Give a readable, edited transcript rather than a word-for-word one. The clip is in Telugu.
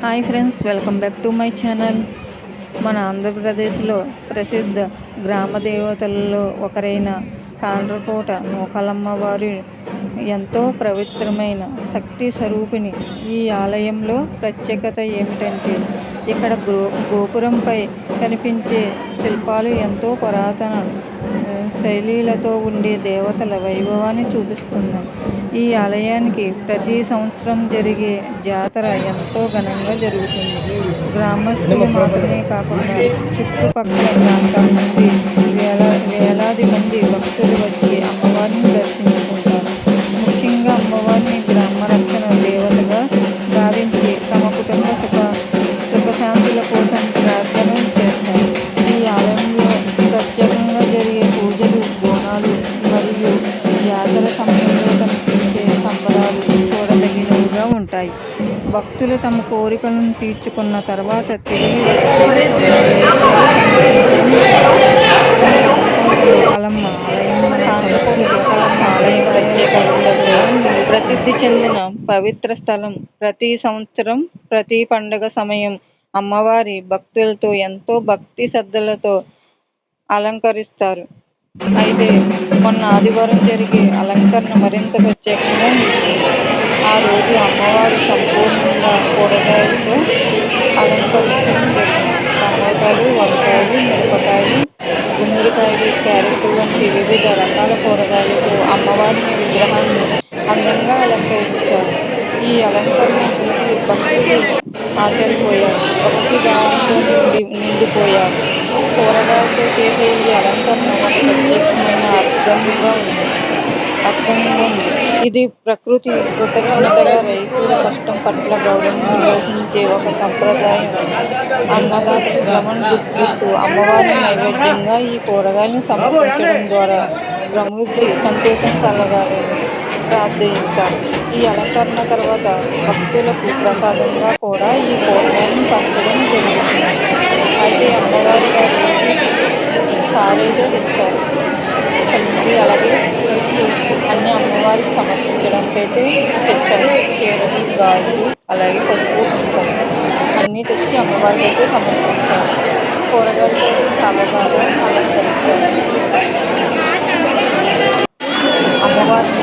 Hi friends, welcome back to my channel. మన ఆంధ్రప్రదేశ్లో ప్రసిద్ధ గ్రామ దేవతలలో ఒకరైన కాండ్రకోట నూకాలమ్మ వారి ఎంతో పవిత్రమైన శక్తి స్వరూపిణి. ఈ ఆలయంలో ప్రత్యేకత ఏమిటంటే ఇక్కడ గోపురంపై కనిపించే శిల్పాలు ఎంతో పురాతన శైలిలతో ఉండే దేవతల వైభవాన్ని చూపిస్తున్నాయి. ఈ ఆలయానికి ప్రతి సంవత్సరం జరిగే జాతర ఎంతో ఘనంగా జరుగుతుంది. గ్రామస్తులు మాత్రమే కాకుండా చుట్టుపక్కల ప్రాంతాల నుండి వేలాది మంది భక్తులు వచ్చి అమ్మవారిని దర్శించుకుంటారు. ముఖ్యంగా అమ్మవారిని గ్రామ రక్షణ దేవతగా భావించి తమ కుటుంబ సుఖశాంతుల కోసం ప్రార్థనలు చేస్తారు. ఈ ఆలయంలో ప్రత్యేకంగా జరిగే పూజలు, బోనాలు మరియు జాతర సమయంలో కనిపించే సంబరాలు చూడదగినవిగా ఉంటాయి. భక్తులు తమ కోరికలను తీర్చుకున్న తర్వాత తిరిగి వచ్చి ప్రసిద్ధి చెందిన పవిత్ర స్థలం. ప్రతి సంవత్సరం ప్రతి పండుగ సమయం అమ్మవారి భక్తులతో ఎంతో భక్తి శ్రద్ధలతో అలంకరిస్తారు. అయితే మొన్న ఆదివారం జరిగే అలంకరణ మరింత ప్రత్యేకంగా ఉంటుంది. ఆ రోజు అమ్మవారు సంపూర్ణంగా కూరగాయలతో అలంకరించడం జరిగింది. టమోటాలు, వంకాయలు, మిరపకాయలు, గుమ్మడికాయలు, క్యారెట్ వంటి వివిధ రకాల కూరగాయలతో అమ్మవారిని విగ్రహాన్ని అందంగా అలంకరించారు. ఈ అలంకరణ చూసి భక్తులు ఆశ్చర్యపోయారు. భక్తి భావంతో నిండిపోయారు. కూరగాయలతో చేసే ఈ అలంకరణ ఒక ప్రత్యేకమైన అర్థంగా ఉంది. ఇది ప్రకృతి కృతజ్ఞతగా రైతుల కష్టం పట్ల గౌరవం నిర్వహించే ఒక సంప్రదాయం. అన్నదాత శ్రమను గుర్తిస్తూ అమ్మవారి నైవేద్యంగా ఈ కూరగాయలను సమర్పించడం ద్వారా సమృద్ధి, సంతోషం కలగాలని ప్రార్థించారు. ఈ అలంకరణ తర్వాత భక్తులకు ప్రసాదంగా కూడా ఈ కూరగాయలను పంచడం జరుగుతుంది. అయితే అమ్మవారి గారు సారేదో తెచ్చారు. అలాగే అన్ని అమ్మవారికి సమర్పించడానికైతే తెచ్చారు. చీరలు, గాజులు, అలాగే పసుపు, కుంకుమ అన్నీ తెచ్చి అమ్మవారికి అయితే సమర్పించారు. కూరగాయలు చాలా బాగా అలంకరించారు. అమ్మవారిని